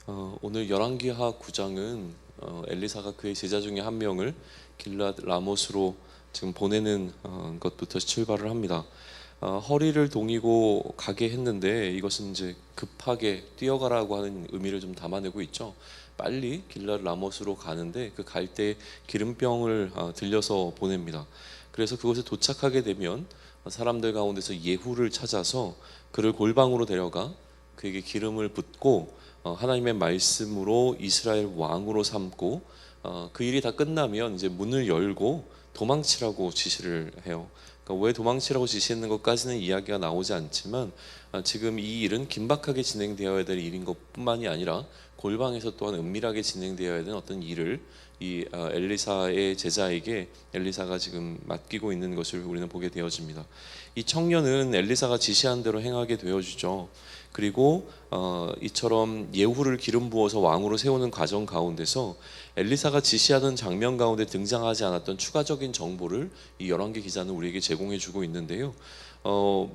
오늘 열왕기하 9장은 엘리사가 그의 제자 중에 한 명을 길랏 라못으로 지금 보내는 것부터 출발을 합니다. 허리를 동이고 가게 했는데 이것은 이제 급하게 뛰어가라고 하는 의미를 좀 담아내고 있죠. 빨리 길랏 라못으로 가는데 그 갈 때 기름병을 들려서 보냅니다. 그래서 그곳에 도착하게 되면 사람들 가운데서 예후를 찾아서 그를 골방으로 데려가 그에게 기름을 붓고 하나님의 말씀으로 이스라엘 왕으로 삼고 그 일이 다 끝나면 이제 문을 열고 도망치라고 지시를 해요. 그러니까 왜 도망치라고 지시했는 것까지는 이야기가 나오지 않지만 지금 이 일은 긴박하게 진행되어야 될 일인 것뿐만이 아니라 골방에서 또한 은밀하게 진행되어야 되는 어떤 일을 이 엘리사의 제자에게 엘리사가 지금 맡기고 있는 것을 우리는 보게 되어집니다. 이 청년은 엘리사가 지시한 대로 행하게 되어주죠. 그리고 이처럼 예후를 기름 부어서 왕으로 세우는 과정 가운데서 엘리사가 지시하던 장면 가운데 등장하지 않았던 추가적인 정보를 이 열왕기 기자는 우리에게 제공해 주고 있는데요.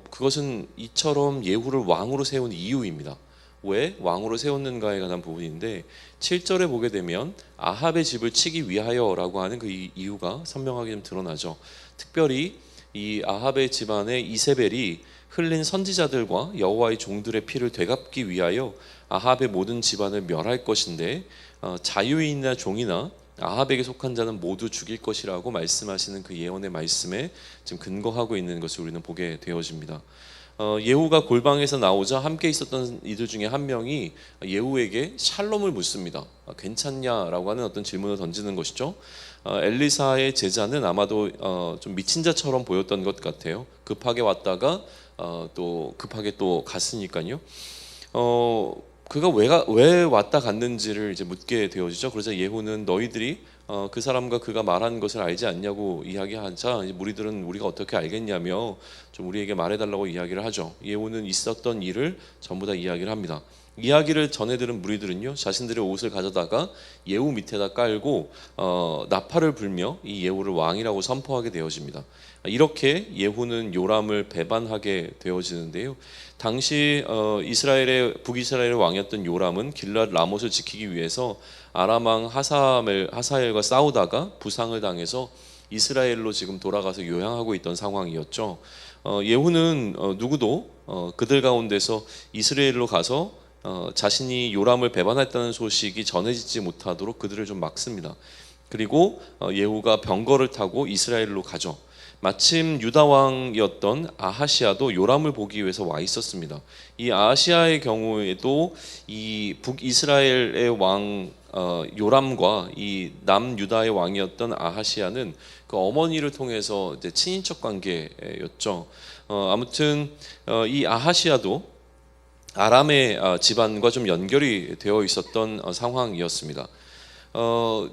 그것은 이처럼 예후를 왕으로 세운 이유입니다. 왜 왕으로 세웠는가에 관한 부분인데 7절에 보게 되면 아합의 집을 치기 위하여라고 하는 그 이유가 선명하게 좀 드러나죠. 특별히 이 아합의 집안에 이세벨이 흘린 선지자들과 여호와의 종들의 피를 되갚기 위하여 아합의 모든 집안을 멸할 것인데 자유인이나 종이나 아합에게 속한 자는 모두 죽일 것이라고 말씀하시는 그 예언의 말씀에 지금 근거하고 있는 것을 우리는 보게 되어집니다. 예후가 골방에서 나오자 함께 있었던 이들 중에 한 명이 예후에게 샬롬을 묻습니다. 괜찮냐라고 하는 어떤 질문을 던지는 것이죠. 엘리사의 제자는 아마도 좀 미친 자처럼 보였던 것 같아요. 급하게 왔다가 또 급하게 또 갔으니까요. 그가 왜 왔다 갔는지를 이제 묻게 되어지죠. 그러자 예후는 너희들이 그 사람과 그가 말한 것을 알지 않냐고 이야기하자 무리들은 우리가 어떻게 알겠냐며 좀 우리에게 말해달라고 이야기를 하죠. 예후는 있었던 일을 전부 다 이야기를 합니다. 이야기를 전해 들은 무리들은요 자신들의 옷을 가져다가 예후 밑에다 깔고 나팔을 불며 이 예후를 왕이라고 선포하게 되어집니다. 이렇게 예후는 요람을 배반하게 되어지는데요. 당시 북이스라엘의 왕이었던 요람은 길랏 라못을 지키기 위해서 아람 왕 하사엘과 싸우다가 부상을 당해서 이스라엘로 지금 돌아가서 요양하고 있던 상황이었죠. 예후는 누구도 그들 가운데서 이스라엘로 가서 자신이 요람을 배반했다는 소식이 전해지지 못하도록 그들을 좀 막습니다. 그리고 예후가 병거를 타고 이스라엘로 가죠. 마침 유다 왕이었던 아하시아도 요람을 보기 위해서 와 있었습니다. 이 아하시아의 경우에도 이 북이스라엘의 왕 요람과 이 남유다의 왕이었던 아하시아는 그 어머니를 통해서 이제 친인척 관계였죠. 아무튼 이 아하시아도 아람의 집안과 좀 연결이 되어 있었던 상황이었습니다.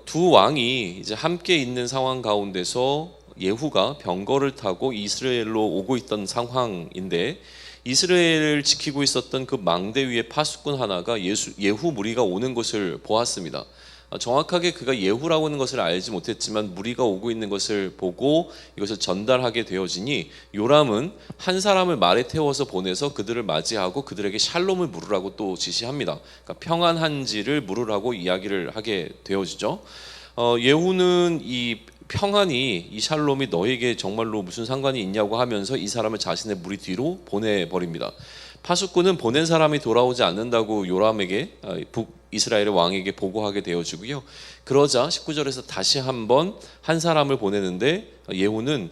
두 왕이 이제 함께 있는 상황 가운데서 예후가 병거를 타고 이스라엘로 오고 있던 상황인데 이스라엘을 지키고 있었던 그 망대 위에 파수꾼 하나가 예후 무리가 오는 것을 보았습니다. 정확하게 그가 예후라고 하는 것을 알지 못했지만 무리가 오고 있는 것을 보고 이것을 전달하게 되어지니 요람은 한 사람을 말에 태워서 보내서 그들을 맞이하고 그들에게 샬롬을 물으라고 또 지시합니다. 그러니까 평안한지를 물으라고 이야기를 하게 되어지죠. 예후는 이 평안이 이 샬롬이 너에게 정말로 무슨 상관이 있냐고 하면서 이 사람을 자신의 무리 뒤로 보내버립니다. 파수꾼은 보낸 사람이 돌아오지 않는다고 요람에게 북이스라엘의 왕에게 보고하게 되어지고요. 그러자 19절에서 다시 한번 한 사람을 보내는데 예후는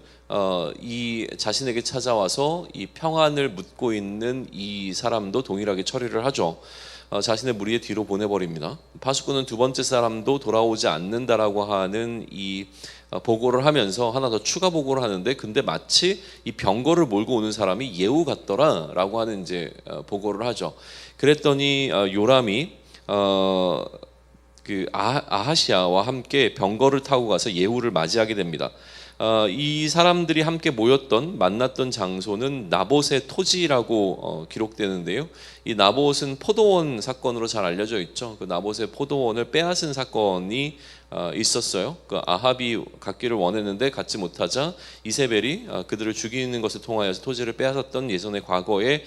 이 자신에게 찾아와서 이 평안을 묻고 있는 이 사람도 동일하게 처리를 하죠. 자신의 무리의 뒤로 보내버립니다. 파수꾼은 두 번째 사람도 돌아오지 않는다라고 하는 이 보고를 하면서 하나 더 추가 보고를 하는데 근데 마치 이 병거를 몰고 오는 사람이 예후 같더라라고 하는 이제 보고를 하죠. 그랬더니 요람이 그 아하시아와 함께 병거를 타고 가서 예후를 맞이하게 됩니다. 이 사람들이 함께 만났던 장소는 나봇의 토지라고 기록되는데요. 이 나봇은 포도원 사건으로 잘 알려져 있죠. 그 나봇의 포도원을 빼앗은 사건이 있었어요. 그 아합이 갖기를 원했는데 갖지 못하자 이세벨이 그들을 죽이는 것을 통하여서 토지를 빼앗았던 예전의 과거의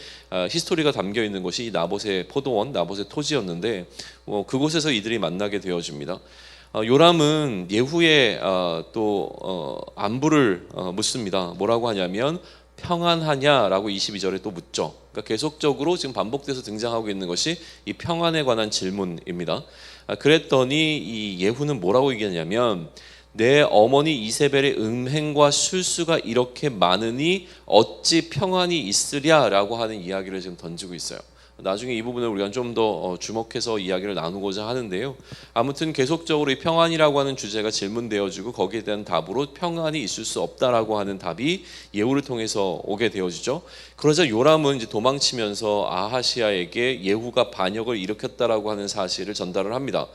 히스토리가 담겨 있는 것이 이 나봇의 포도원, 나봇의 토지였는데 그곳에서 이들이 만나게 되어집니다. 요람은 예후의 또 안부를 묻습니다. 뭐라고 하냐면 평안하냐라고 22절에 또 묻죠. 그러니까 계속적으로 지금 반복돼서 등장하고 있는 것이 이 평안에 관한 질문입니다. 그랬더니 이 예후는 뭐라고 얘기하냐면 내 어머니 이세벨의 음행과 술수가 이렇게 많으니 어찌 평안이 있으랴라고 하는 이야기를 지금 던지고 있어요. 나중에 이 부분을 우리가 좀 더 주목해서 이야기를 나누고자 하는데요. 아무튼 계속적으로 이 평안이라고 하는 주제가 질문되어지고 거기에 대한 답으로 평안이 있을 수 없다라고 하는 답이 예후를 통해서 오게 되어지죠. 그러자 요람은 이제 도망치면서 아하시아에게 예후가 반역을 일으켰다라고 하는 사실을 전달을 합니다.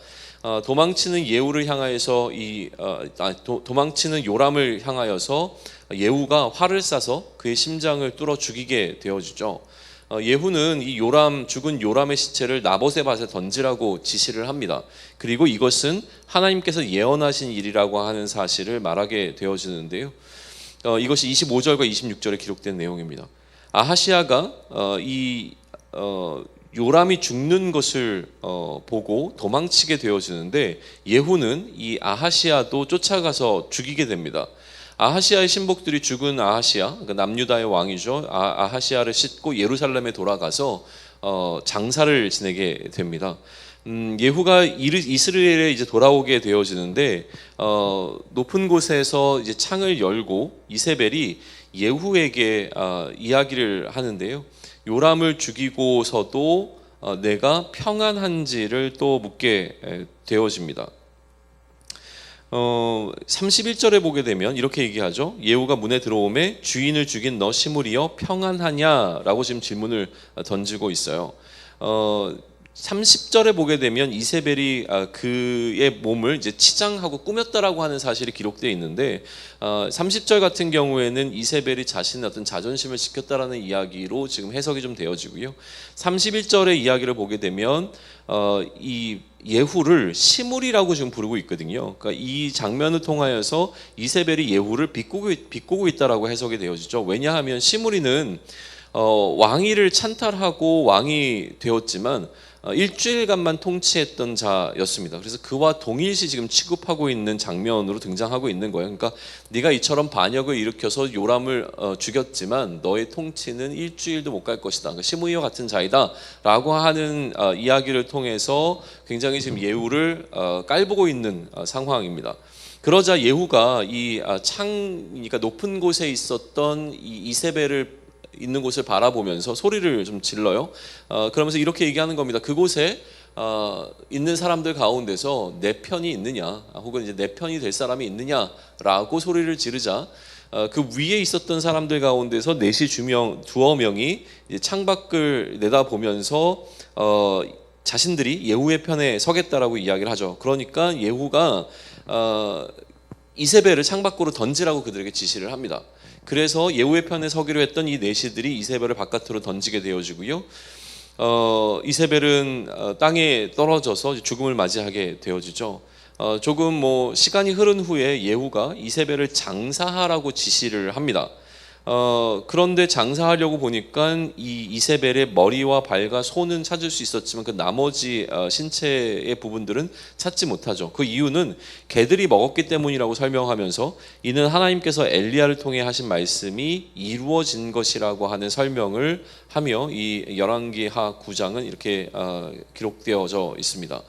도망치는 예후를 향하여서 도망치는 요람을 향하여서 예후가 활을 쏴서 그의 심장을 뚫어 죽이게 되어지죠. 예후는 이 죽은 요람의 시체를 나봇의 밭에 던지라고 지시를 합니다. 그리고 이것은 하나님께서 예언하신 일이라고 하는 사실을 말하게 되어지는데요. 이것이 25절과 26절에 기록된 내용입니다. 아하시아가 요람이 죽는 것을 보고 도망치게 되어지는데 예후는 이 아하시아도 쫓아가서 죽이게 됩니다. 아하시아의 신복들이 죽은 아하시아, 그러니까 남유다의 왕이죠. 아하시아를 싣고 예루살렘에 돌아가서 장사를 지내게 됩니다. 예후가 이스라엘에 이제 돌아오게 되어지는데 높은 곳에서 이제 창을 열고 이세벨이 예후에게 이야기를 하는데요. 요람을 죽이고서도 내가 평안한지를 또 묻게 되어집니다. 31절에 보게 되면 이렇게 얘기하죠. 예후가 문에 들어오매 주인을 죽인 너 시므리여 평안하냐라고 지금 질문을 던지고 있어요. 30절에 보게 되면 이세벨이 그의 몸을 이제 치장하고 꾸몄다라고 하는 사실이 기록되어 있는데 30절 같은 경우에는 이세벨이 자신의 어떤 자존심을 지켰다라는 이야기로 지금 해석이 좀 되어지고요. 31절의 이야기를 보게 되면 이 예후를 시므리라고 지금 부르고 있거든요. 그러니까 이 장면을 통하여서 이세벨이 예후를 비꼬고 있다라고 해석이 되어지죠. 왜냐하면 시므리는 왕위를 찬탈하고 왕이 되었지만 일주일간만 통치했던 자였습니다. 그래서 그와 동일시 지금 취급하고 있는 장면으로 등장하고 있는 거예요. 그러니까 네가 이처럼 반역을 일으켜서 요람을 죽였지만 너의 통치는 일주일도 못 갈 것이다. 그러니까 시므리와 같은 자이다라고 하는 이야기를 통해서 굉장히 지금 예후를 깔보고 있는 상황입니다. 그러자 예후가 그러니까 높은 곳에 있었던 이세벨을 있는 곳을 바라보면서 소리를 좀 질러요. 그러면서 이렇게 얘기하는 겁니다. 그곳에 있는 사람들 가운데서 내 편이 있느냐, 혹은 이제 내 편이 될 사람이 있느냐라고 소리를 지르자 그 위에 있었던 사람들 가운데서 넷이 두어 명이 창밖을 내다보면서 자신들이 예후의 편에 서겠다라고 이야기를 하죠. 그러니까 예후가 이세벨을 창밖으로 던지라고 그들에게 지시를 합니다. 그래서 예후의 편에 서기로 했던 이 내시들이 이세벨을 바깥으로 던지게 되어지고요. 이세벨은 땅에 떨어져서 죽음을 맞이하게 되어지죠. 조금 시간이 흐른 후에 예후가 이세벨을 장사하라고 지시를 합니다. 그런데 장사하려고 보니까 이 이세벨의 머리와 발과 손은 찾을 수 있었지만 그 나머지 신체의 부분들은 찾지 못하죠. 그 이유는 개들이 먹었기 때문이라고 설명하면서 이는 하나님께서 엘리야를 통해 하신 말씀이 이루어진 것이라고 하는 설명을 하며 이 열왕기하 9장은 이렇게 기록되어져 있습니다.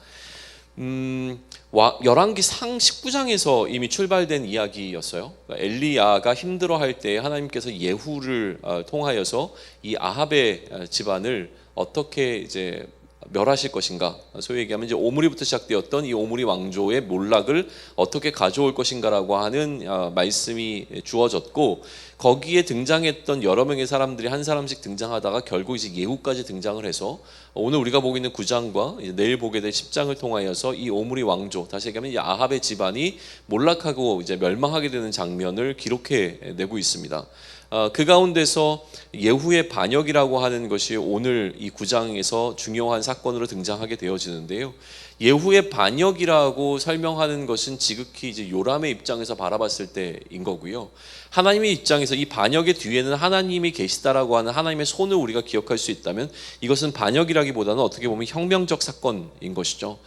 열왕기 상 19장에서 이미 출발된 이야기였어요. 그러니까 엘리야가 힘들어할 때 하나님께서 예후를 통하여서 이 아합의 집안을 어떻게 이제 멸하실 것인가, 소위 얘기하면 이제 오므리부터 시작되었던 이 오므리 왕조의 몰락을 어떻게 가져올 것인가라고 하는 말씀이 주어졌고, 거기에 등장했던 여러 명의 사람들이 한 사람씩 등장하다가 결국 이제 예후까지 등장을 해서 오늘 우리가 보고 있는 9장과 내일 보게 될 10장을 통하여서 이 오므리 왕조, 다시 얘기하면 이 아합의 집안이 몰락하고 이제 멸망하게 되는 장면을 기록해 내고 있습니다. 그 가운데서 예후의 반역이라고 하는 것이 오늘 이 9장에서 중요한 사건으로 등장하게 되어지는데요. 예후의 반역이라고 설명하는 것은 지극히 이제 요람의 입장에서 바라봤을 때인 거고요. 하나님의 입장에서 이 반역의 뒤에는 하나님이 계시다라고 하는 하나님의 손을 우리가 기억할 수 있다면 이것은 반역이라기보다는 어떻게 보면 혁명적 사건인 것이죠.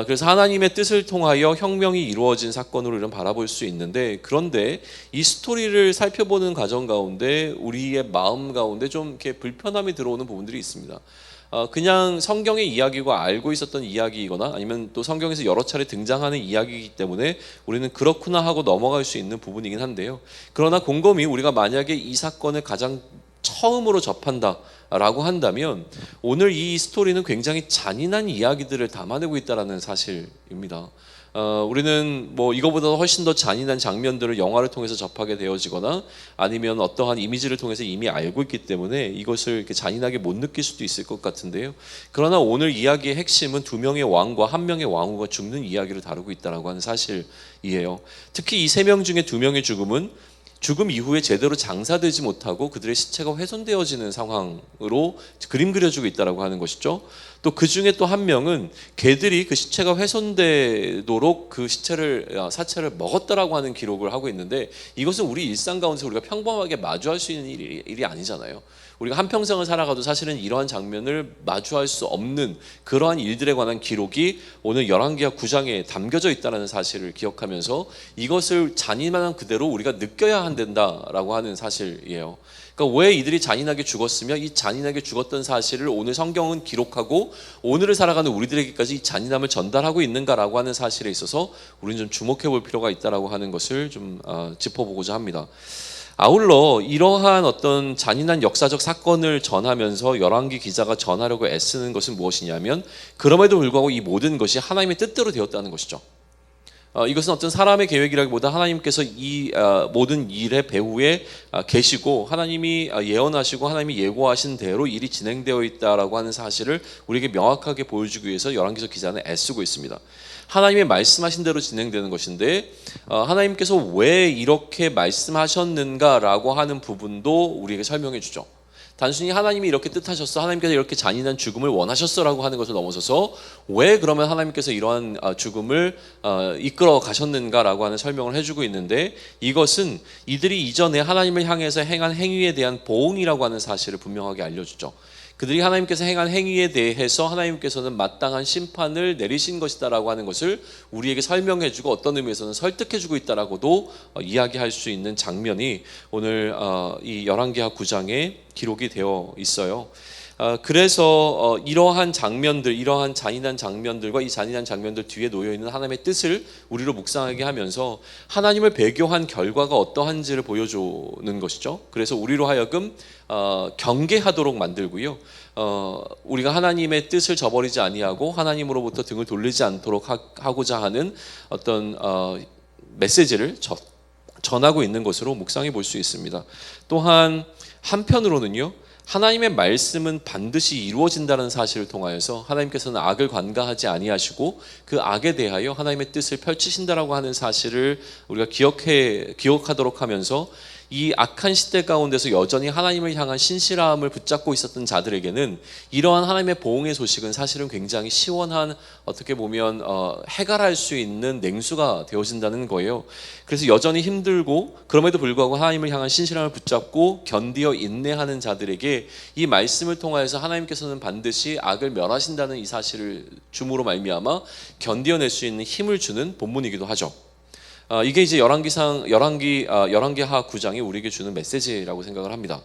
그래서 하나님의 뜻을 통하여 혁명이 이루어진 사건으로 이런 바라볼 수 있는데, 그런데 이 스토리를 살펴보는 과정 가운데 우리의 마음 가운데 좀 이렇게 불편함이 들어오는 부분들이 있습니다. 그냥 성경의 이야기고 알고 있었던 이야기이거나 아니면 또 성경에서 여러 차례 등장하는 이야기이기 때문에 우리는 그렇구나 하고 넘어갈 수 있는 부분이긴 한데요. 그러나 곰곰이 우리가 만약에 이 사건을 가장 처음으로 접한다라고 한다면 오늘 이 스토리는 굉장히 잔인한 이야기들을 담아내고 있다는 사실입니다. 우리는 뭐 이거보다 훨씬 더 잔인한 장면들을 영화를 통해서 접하게 되어지거나 아니면 어떠한 이미지를 통해서 이미 알고 있기 때문에 이것을 이렇게 잔인하게 못 느낄 수도 있을 것 같은데요. 그러나 오늘 이야기의 핵심은 두 명의 왕과 한 명의 왕후가 죽는 이야기를 다루고 있다라고 하는 사실이에요. 특히 이 세 명 중에 두 명의 죽음은 죽음 이후에 제대로 장사되지 못하고 그들의 시체가 훼손되어지는 상황으로 그림 그려주고 있다라고 하는 것이죠. 또 그 중에 또 한 명은 개들이 그 시체가 훼손되도록 그 사체를 먹었다라고 하는 기록을 하고 있는데, 이것은 우리 일상 가운데서 우리가 평범하게 마주할 수 있는 일이 아니잖아요. 우리가 한평생을 살아가도 사실은 이러한 장면을 마주할 수 없는 그러한 일들에 관한 기록이 오늘 열왕기하 9장에 담겨져 있다는 사실을 기억하면서 이것을 잔인한 그대로 우리가 느껴야 한다라고 하는 사실이에요. 그러니까 왜 이들이 잔인하게 죽었으며 이 잔인하게 죽었던 사실을 오늘 성경은 기록하고 오늘을 살아가는 우리들에게까지 이 잔인함을 전달하고 있는가라고 하는 사실에 있어서 우리는 좀 주목해 볼 필요가 있다라고 하는 것을 좀 짚어보고자 합니다. 아울러 이러한 어떤 잔인한 역사적 사건을 전하면서 열왕기 기자가 전하려고 애쓰는 것은 무엇이냐면, 그럼에도 불구하고 이 모든 것이 하나님의 뜻대로 되었다는 것이죠. 이것은 어떤 사람의 계획이라기보다 하나님께서 이 모든 일의 배후에 계시고 하나님이 예언하시고 하나님이 예고하신 대로 일이 진행되어 있다라고 하는 사실을 우리에게 명확하게 보여주기 위해서 열왕기서 기자는 애쓰고 있습니다. 하나님의 말씀하신 대로 진행되는 것인데 하나님께서 왜 이렇게 말씀하셨는가라고 하는 부분도 우리에게 설명해 주죠. 단순히 하나님이 이렇게 뜻하셨어, 하나님께서 이렇게 잔인한 죽음을 원하셨어라고 하는 것을 넘어서서 왜 그러면 하나님께서 이러한 죽음을 이끌어 가셨는가라고 하는 설명을 해주고 있는데, 이것은 이들이 이전에 하나님을 향해서 행한 행위에 대한 보응이라고 하는 사실을 분명하게 알려주죠. 그들이 하나님께서 행한 행위에 대해서 하나님께서는 마땅한 심판을 내리신 것이다라고 하는 것을 우리에게 설명해주고 어떤 의미에서는 설득해주고 있다라고도 이야기할 수 있는 장면이 오늘 이 열왕기하 9장에 기록이 되어 있어요. 그래서 이러한 장면들, 이러한 잔인한 장면들과 이 잔인한 장면들 뒤에 놓여있는 하나님의 뜻을 우리로 묵상하게 하면서 하나님을 배교한 결과가 어떠한지를 보여주는 것이죠. 그래서 우리로 하여금 경계하도록 만들고요, 우리가 하나님의 뜻을 저버리지 아니하고 하나님으로부터 등을 돌리지 않도록 하고자 하는 어떤 메시지를 전하고 있는 것으로 묵상해 볼 수 있습니다. 또한 한편으로는요, 하나님의 말씀은 반드시 이루어진다는 사실을 통하여서 하나님께서는 악을 관가하지 아니하시고 그 악에 대하여 하나님의 뜻을 펼치신다라고 하는 사실을 우리가 기억하도록 하면서 이 악한 시대 가운데서 여전히 하나님을 향한 신실함을 붙잡고 있었던 자들에게는 이러한 하나님의 보응의 소식은 사실은 굉장히 시원한, 어떻게 보면 해결할 수 있는 냉수가 되어진다는 거예요. 그래서 여전히 힘들고 그럼에도 불구하고 하나님을 향한 신실함을 붙잡고 견디어 인내하는 자들에게 이 말씀을 통하여서 하나님께서는 반드시 악을 멸하신다는 이 사실을 줌으로 말미암아 견디어낼 수 있는 힘을 주는 본문이기도 하죠. 이게 이제 열왕기하 9장이 우리에게 주는 메시지라고 생각을 합니다.